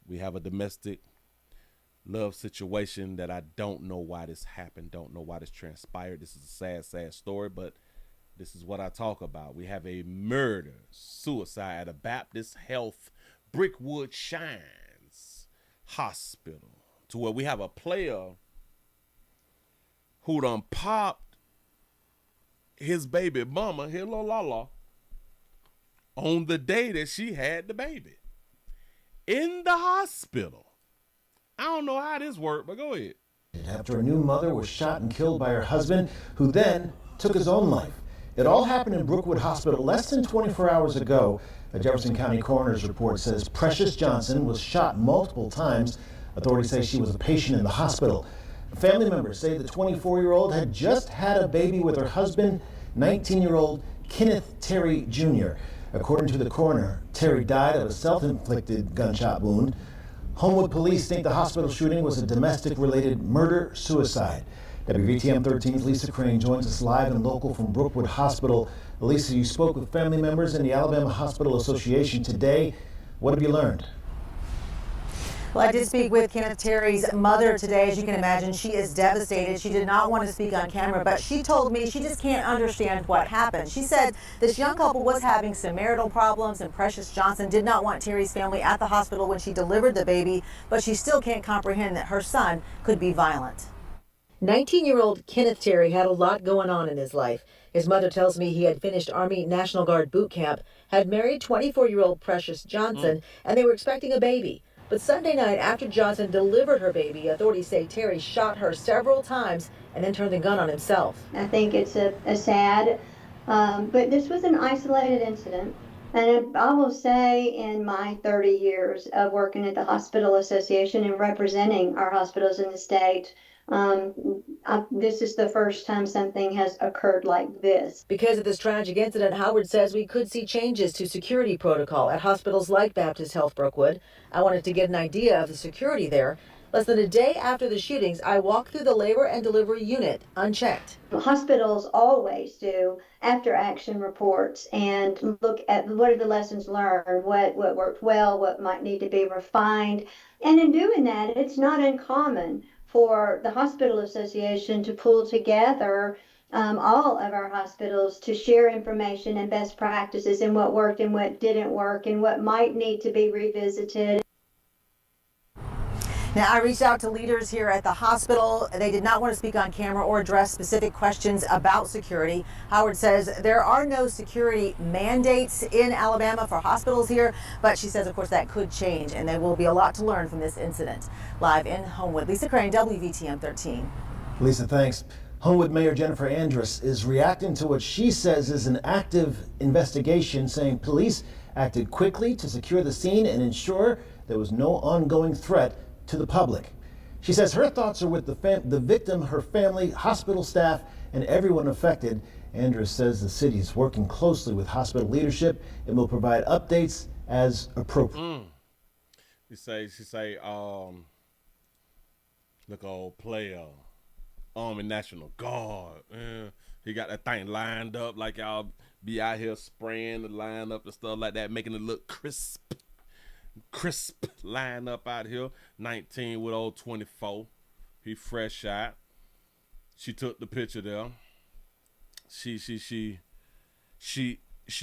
We have a domestic love situation that I don't know why this happened, don't know why this transpired. This is a sad, sad story, but this is what I talk about. We have a murder, suicide at a Baptist Health Brickwood Shines Hospital, to where we have a player who done popped his baby mama, his little Lala, on the day that she had the baby in the hospital. I don't know how this worked, but go ahead. After a new mother was shot and killed by her husband, who then took his own life. It all happened in Brookwood Hospital less than 24 hours ago. A Jefferson County coroner's report says Precious Johnson was shot multiple times. Authorities say she was a patient in the hospital. Family members say the 24-year-old had just had a baby with her husband, 19-year-old Kenneth Terry Jr. According to the coroner, Terry died of a self-inflicted gunshot wound. Homewood police think the hospital shooting was a domestic-related murder-suicide. WVTM 13's Lisa Crane joins us live and local from Brookwood Hospital. Lisa, you spoke with family members in the Alabama Hospital Association today. What have you learned? Well, I did speak with Kenneth Terry's mother today. As you can imagine, she is devastated. She did not want to speak on camera, but she told me she just can't understand what happened. She said this young couple was having some marital problems, and Precious Johnson did not want Terry's family at the hospital when she delivered the baby, but she still can't comprehend that her son could be violent. 19-year-old Kenneth Terry had a lot going on in his life. His mother tells me he had finished Army National Guard boot camp, had married 24-year-old Precious Johnson, and they were expecting a baby. But Sunday night, after Johnson delivered her baby, authorities say Terry shot her several times and then turned the gun on himself. I think it's a sad, but this was an isolated incident. And I will say in my 30 years of working at the Hospital Association and representing our hospitals in the state, this is the first time something has occurred like this. Because of this tragic incident, Howard says we could see changes to security protocol at hospitals like Baptist Health Brookwood. I wanted to get an idea of the security there. Less than a day after the shootings, I walked through the labor and delivery unit unchecked. Hospitals always do after action reports and look at what are the lessons learned, what worked well, what might need to be refined. And in doing that, it's not uncommon for the Hospital Association to pull together all of our hospitals to share information and best practices and what worked and what didn't work and what might need to be revisited. Now, I reached out to leaders here at the hospital. They did not want to speak on camera or address specific questions about security. Howard says there are no security mandates in Alabama for hospitals here, but she says, of course, that could change, and there will be a lot to learn from this incident. Live in Homewood, Lisa Crane, WVTM 13. Lisa, thanks. Homewood Mayor Jennifer Andrus is reacting to what she says is an active investigation, saying police acted quickly to secure the scene and ensure there was no ongoing threat to the public. She says her thoughts are with the victim, her family, hospital staff, and everyone affected. Andrus says the city is working closely with hospital leadership and will provide updates as appropriate. She say, look, old player, Army National Guard. He got that thing lined up like y'all be out here spraying the line up and stuff like that, making it look crisp line up out here. 19 with old 24. He fresh out. She took the picture there. She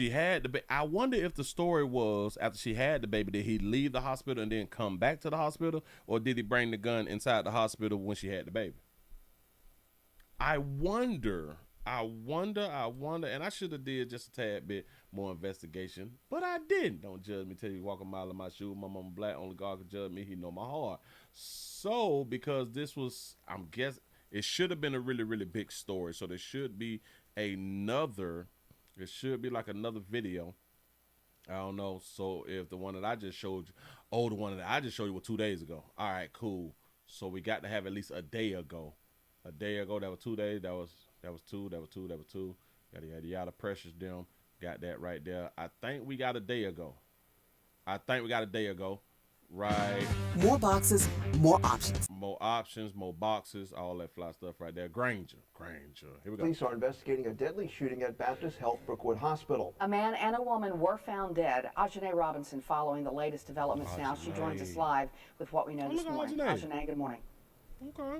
had the baby. I wonder if the story was after she had the baby, did he leave the hospital and then come back to the hospital, or did he bring the gun inside the hospital when she had the baby? I wonder, and I should have did just a tad bit more investigation, but I didn't. Don't judge me till you walk a mile in my shoes. My mama black, only God can judge me. He know my heart. So, because this was, I'm guessing, it should have been a really, really big story. So there should be another, it should be like another video. I don't know. So if the one that I just showed you, the one that I just showed you was 2 days ago. All right, cool. So we got to have at least a day ago. A day ago, that was 2 days. That was two. Yada yada. Precious them. Got that right there. I think we got a day ago. Right. More boxes, more options. More options, more boxes, all that fly stuff right there. Granger. Here we go. Police are investigating a deadly shooting at Baptist Health Brookwood Hospital. A man and a woman were found dead. Ajane Robinson following the latest developments now. She joins us live with what we know this morning. Ajane, good morning. Okay.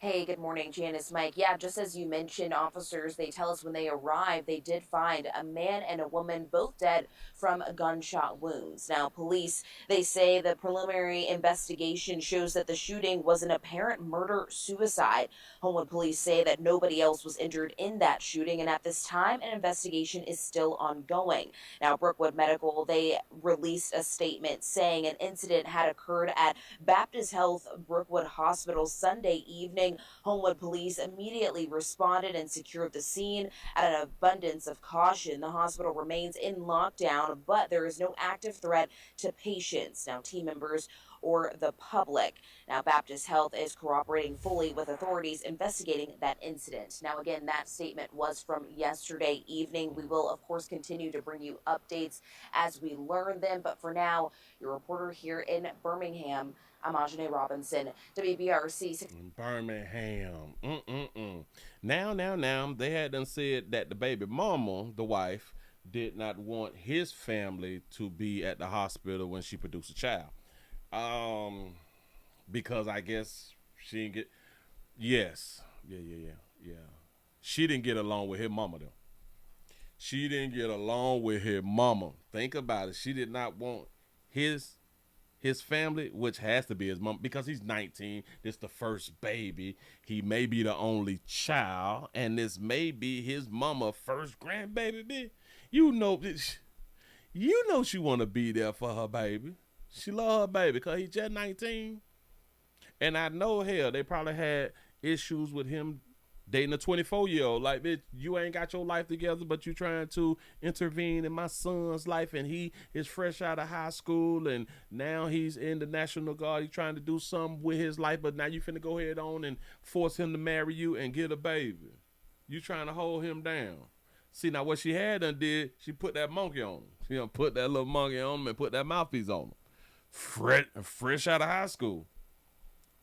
Hey, good morning, Janice, Mike. Yeah, just as you mentioned, officers, they tell us when they arrived, they did find a man and a woman both dead from gunshot wounds. Now, police, they say the preliminary investigation shows that the shooting was an apparent murder-suicide. Homewood police say that nobody else was injured in that shooting, and at this time, an investigation is still ongoing. Now, Brookwood Medical, they released a statement saying an incident had occurred at Baptist Health Brookwood Hospital Sunday evening. Homewood police immediately responded and secured the scene. At an abundance of caution, the hospital remains in lockdown, but there is no active threat to patients, now team members, or the public. Now, Baptist Health is cooperating fully with authorities investigating that incident. Now, again, that statement was from yesterday evening. We will, of course, continue to bring you updates as we learn them, but for now, your reporter here in Birmingham, I'm Ajane Robinson, WBRC. Birmingham. Now, they had done said that the baby mama, the wife, did not want his family to be at the hospital when she produced a child. Because I guess she didn't get, yes. Yeah. She didn't get along with her mama, though. She didn't get along with her mama. Think about it. She did not want his family, which has to be his mom, because he's 19. This the first baby. He may be the only child, and this may be his mama first grandbaby. You know she want to be there for her baby. She love her baby because he's just 19. And I know, hell, they probably had issues with him dating a 24-year-old. Like, bitch, you ain't got your life together, but you trying to intervene in my son's life, and he is fresh out of high school, and now he's in the National Guard. He's trying to do something with his life, but now you finna go ahead on and force him to marry you and get a baby. You trying to hold him down. See, now what she had done did, she put that monkey on him. She done put that little monkey on him and put that mouthpiece on him. Fresh out of high school.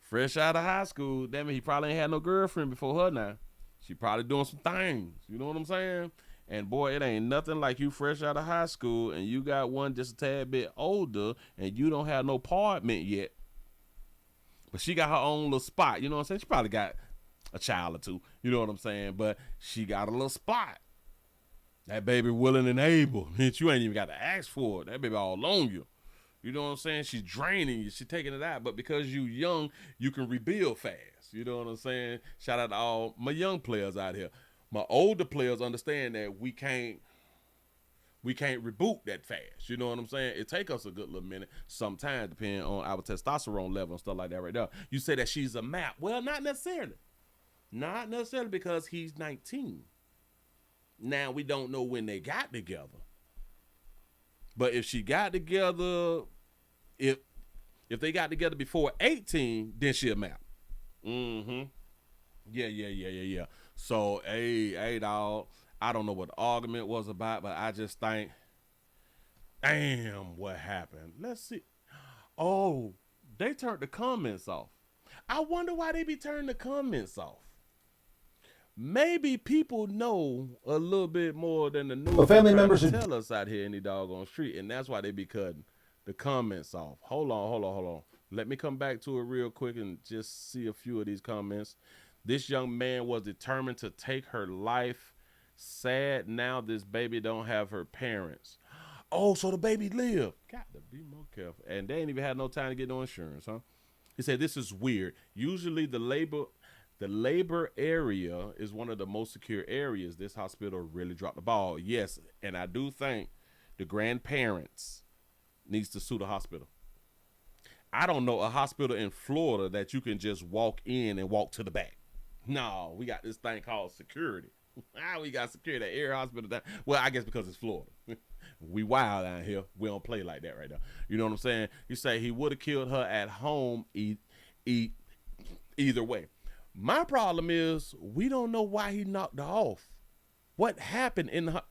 Damn it, he probably ain't had no girlfriend before her now. She probably doing some things. You know what I'm saying? And boy, it ain't nothing like you fresh out of high school and you got one just a tad bit older and you don't have no apartment yet. But she got her own little spot. You know what I'm saying? She probably got a child or two. You know what I'm saying? But she got a little spot. That baby willing and able. You ain't even got to ask for it. That baby all on you. You know what I'm saying? She's draining you. She's taking it out. But because you young, you can rebuild fast. You know what I'm saying? Shout out to all my young players out here. My older players understand that we can't reboot that fast. You know what I'm saying? It take us a good little minute sometimes, depending on our testosterone level and stuff like that right there. You say that she's a map. Well, not necessarily. Not necessarily, because he's 19. Now, we don't know when they got together. But if she got together, if they got together before 18, then she a map. Yeah. So, hey, dog, I don't know what the argument was about, but I just think, damn, what happened? Let's see. Oh, they turned the comments off. I wonder why they be turning the comments off. Maybe people know a little bit more than the news. Well, family members tell us out here in the doggone street, and that's why they be cutting the comments off. Hold on. Let me come back to it real quick and just see a few of these comments. This young man was determined to take her life. Sad now this baby don't have her parents. Oh, so the baby lived. Got to be more careful. And they ain't even had no time to get no insurance, huh? He said, this is weird. Usually the labor area is one of the most secure areas. This hospital really dropped the ball. Yes, and I do think the grandparents needs to sue the hospital. I don't know a hospital in Florida that you can just walk in and walk to the back. No, we got this thing called security. We got security at every hospital. Well, I guess because it's Florida. We wild down here. We don't play like that right now. You know what I'm saying? You say he would have killed her at home either way. My problem is we don't know why he knocked her off. What happened in her?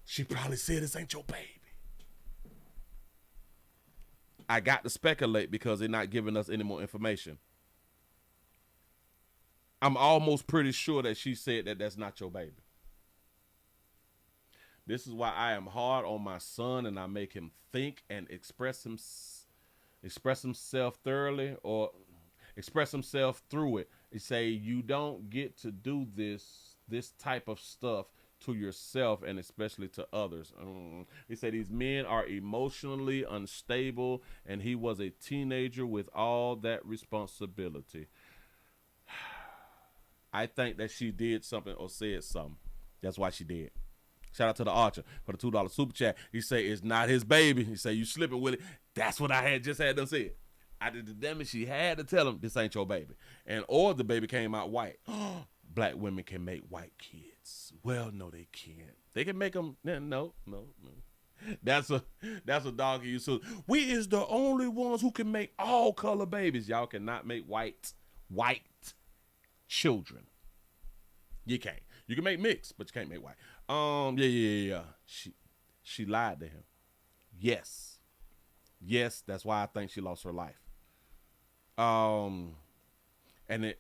She probably said, this ain't your baby. I got to speculate because they're not giving us any more information. I'm almost pretty sure that she said that that's not your baby. This is why I am hard on my son, and I make him think and express himself thoroughly, or express himself through it. They say you don't get to do this type of stuff to yourself and especially to others. He said these men are emotionally unstable, and he was a teenager with all that responsibility. I think that she did something or said something. That's why she did. Shout out to the Archer for the $2 super chat. He say it's not his baby. He say you slipping, Willie. That's what I had done said. I did the damage. She had to tell him this ain't your baby, and or the baby came out white. Black women can make white kids. Well, no, they can't. They can make them. No. That's a doggy. So we is the only ones who can make all color babies. Y'all cannot make white children. You can't. You can make mixed, but you can't make white. Yeah. She lied to him. Yes, that's why I think she lost her life. And it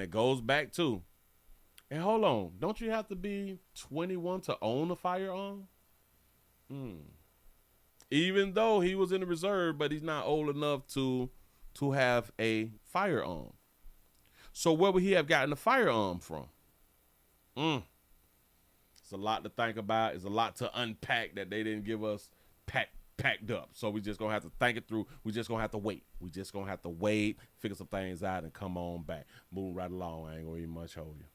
goes back to, and hold on, don't you have to be 21 to own a firearm? Even though he was in the reserve, but he's not old enough to have a firearm. So where would he have gotten the firearm from? It's a lot to think about. It's a lot to unpack that they didn't give us packed up. So we just gonna have to think it through. We just gonna have to wait. We just gonna have to wait, figure some things out, and come on back. Moving right along. I ain't gonna even much hold you.